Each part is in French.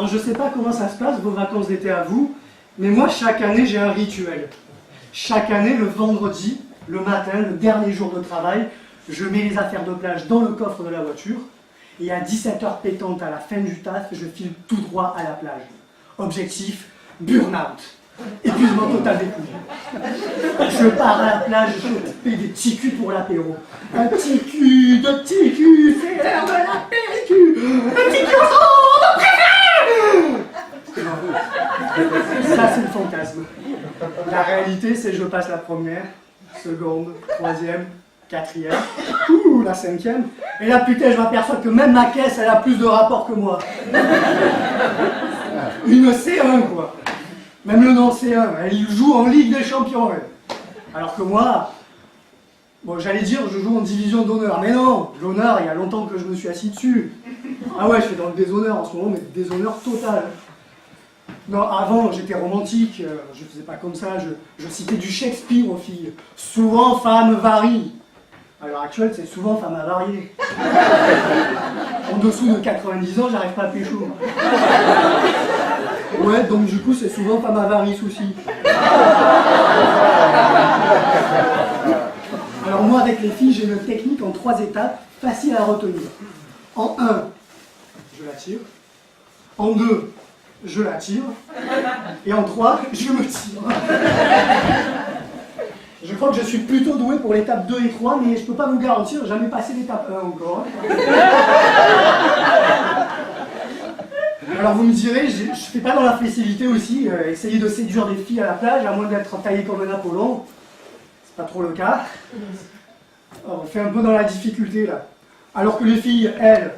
Alors je sais pas comment ça se passe, vos vacances d'été à vous, mais moi chaque année j'ai un rituel. Chaque année, le vendredi, le matin, le dernier jour de travail, je mets les affaires de plage dans le coffre de la voiture, et à 17h pétante à la fin du taf, je file tout droit à la plage. Objectif, burn-out. Épuisement total des couilles. Je pars à la plage, je fais des petits culs pour l'apéro. Un petit cul, deux petits culs, c'est l'heure de l'apéritif. Un petit cul ensemble, préféré. Ça, c'est le fantasme. La réalité, c'est que je passe la première, seconde, troisième, quatrième, la cinquième. Et là, putain, je m'aperçois que même ma caisse, elle a plus de rapport que moi. Une C1, quoi. Même le nom C1, elle joue en Ligue des Champions. Elle. Alors que moi, bon, j'allais dire, je joue en division d'honneur. Mais non, l'honneur, il y a longtemps que je me suis assis dessus. Ah ouais, je fais dans le déshonneur en ce moment, mais déshonneur total. Non, avant, j'étais romantique, je faisais pas comme ça, je citais du Shakespeare aux filles. Souvent, femme varie. À l'heure actuelle, c'est souvent femme à varier. En dessous de 90 ans, j'arrive pas à pécho. Ouais, donc du coup, c'est souvent femme à varice aussi. Alors moi, avec les filles, j'ai une technique en 3 étapes, facile à retenir. En 1, je la tire. En 2, je la tire. Et en 3, je me tire. Je crois que je suis plutôt doué pour l'étape 2 et 3, mais je peux pas vous garantir, j'ai jamais passé l'étape 1 encore. Alors vous me direz, je fais pas dans la facilité aussi, essayer de séduire des filles à la plage, à moins d'être taillé comme un Apollon. C'est pas trop le cas. Alors, on fait un peu dans la difficulté là. Alors que les filles, elles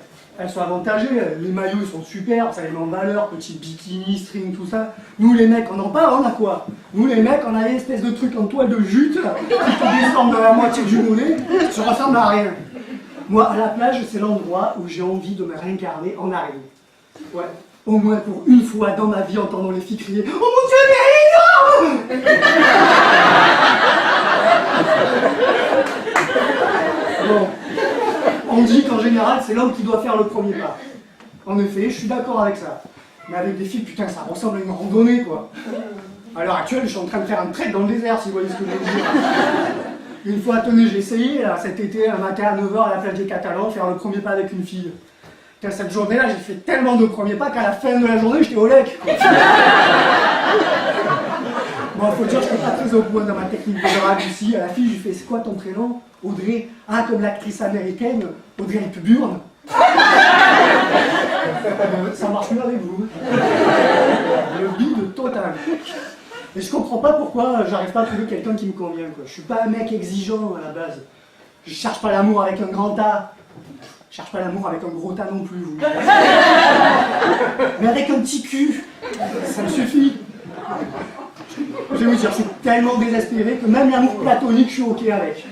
sont avantagées, les maillots ils sont super, ça les met en valeur, petit bikini, string, tout ça. Nous les mecs, on en parle, on a quoi? Nous les mecs, on a une espèce de truc en toile de jute, là, qui te descend de la moitié du mollet, ça ressemble à rien. Moi, à la plage, c'est l'endroit où j'ai envie de me réincarner en araignée. Ouais, au moins pour une fois dans ma vie, entendant les filles crier « Oh mon Dieu, mais elle est énorme !» Bon. On dit qu'en général, c'est l'homme qui doit faire le premier pas. En effet, je suis d'accord avec ça. Mais avec des filles, putain, ça ressemble à une randonnée, quoi. À l'heure actuelle, je suis en train de faire un trek dans le désert, si vous voyez ce que je veux dire. Une fois, tenez, j'ai essayé, là, cet été, un matin à 9h à la plage des Catalans, faire le premier pas avec une fille. Putain, cette journée-là, j'ai fait tellement de premiers pas qu'à la fin de la journée, j'étais au lec, quoi. Bon, faut dire, je suis pas très au point dans ma technique de drague ici. À la fille, je lui fais, c'est quoi ton prénom? Audrey. Ah, comme l'actrice américaine, Audrey Hepburn. Ça marche mieux avec vous. Le bide total. Et je comprends pas pourquoi j'arrive pas à trouver quelqu'un qui me convient, quoi. Je suis pas un mec exigeant à la base. Je cherche pas l'amour avec un grand A. Je cherche pas l'amour avec un gros tas non plus, vous. Mais avec un petit cul, ça me suffit. Je vais vous dire, je suis tellement désespéré que même l'amour platonique, je suis ok avec.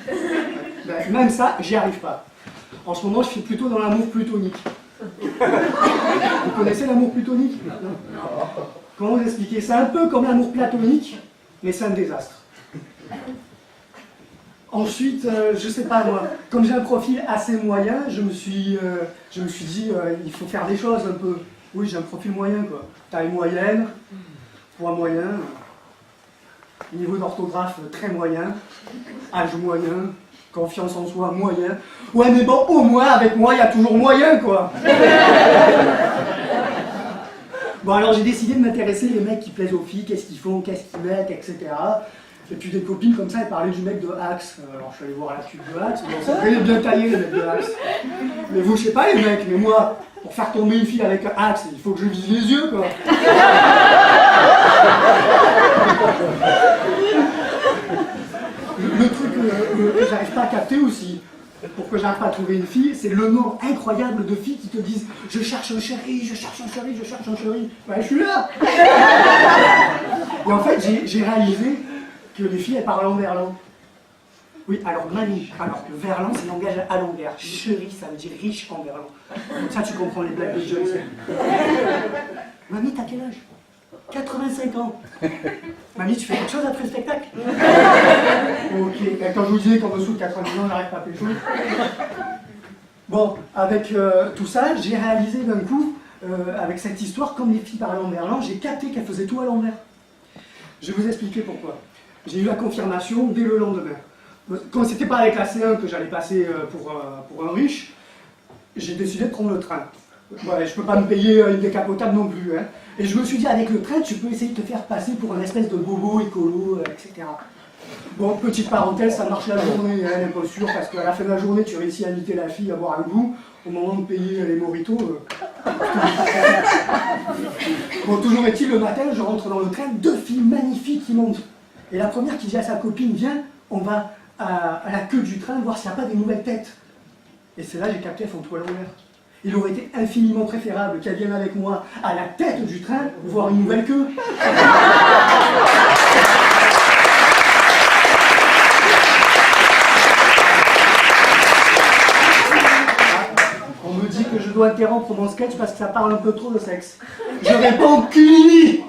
Ben, même ça, j'y arrive pas. En ce moment, je suis plutôt dans l'amour plutonique. Vous connaissez l'amour plutonique? Comment vous expliquer? C'est un peu comme l'amour platonique, mais c'est un désastre. Ensuite, je sais pas moi, comme j'ai un profil assez moyen, je me suis dit, il faut faire des choses un peu. Oui, j'ai un profil moyen, quoi. Taille moyenne, poids moyen, niveau d'orthographe très moyen, âge moyen, confiance en soi moyen. Ouais, mais bon, au moins, avec moi, il y a toujours moyen, quoi. Bon, alors j'ai décidé de m'intéresser les mecs qui plaisent aux filles, qu'est-ce qu'ils font, qu'est-ce qu'ils mettent, etc. Et puis des copines comme ça, elles parlaient du mec de Axe. Alors je suis allé voir la pub de Axe, bon, c'est très bien taillé, le mec de Axe. Mais vous, je sais pas les mecs, mais moi, pour faire tomber une fille avec un Axe, il faut que je vise les yeux, quoi. Le truc que j'arrive pas à capter aussi, pour que j'arrive pas à trouver une fille, c'est le nombre incroyable de filles qui te disent « Je cherche un chéri, je cherche un chéri, je cherche un chéri ». Ben, je suis là. Et en fait, j'ai réalisé que les filles, elles parlent en verlan. Oui, alors Mani, alors que verlan, c'est langage à l'envers. Chéri, ça veut dire riche en verlan. Comme ça, tu comprends les blagues des jeunes. Mamie, t'as quel âge? 85 ans. Mamie, tu fais quelque chose après le spectacle? Ok, et quand je vous disais qu'en dessous de 90 ans, j'arrive pas à pécho. Bon, avec tout ça, j'ai réalisé d'un coup avec cette histoire, comme les filles parlaient en verlan, j'ai capté qu'elles faisaient tout à l'envers. Je vais vous expliquer pourquoi. J'ai eu la confirmation dès le lendemain. Quand c'était pas avec la C1 que j'allais passer pour un riche, j'ai décidé de prendre le train. Ouais, je peux pas me payer une décapotable non plus. Hein. Et je me suis dit, avec le train, tu peux essayer de te faire passer pour un espèce de bobo écolo, etc. Bon, petite parenthèse, ça marche la journée, hein, n'est pas sûr, parce qu'à la fin de la journée, tu réussis à inviter la fille à boire un goût. Au moment de payer les mojitos... Bon, toujours est-il, le matin, je rentre dans le train, 2 filles magnifiques qui montent. Et la première qui dit à sa copine, viens, on va à la queue du train voir s'il n'y a pas des nouvelles têtes. Et c'est là j'ai capté, elles font tout à l'envers. Il aurait été infiniment préférable qu'elles viennent avec moi à la tête du train voir une nouvelle queue. On me dit que je dois interrompre mon sketch parce que ça parle un peu trop de sexe. Je réponds qu'une.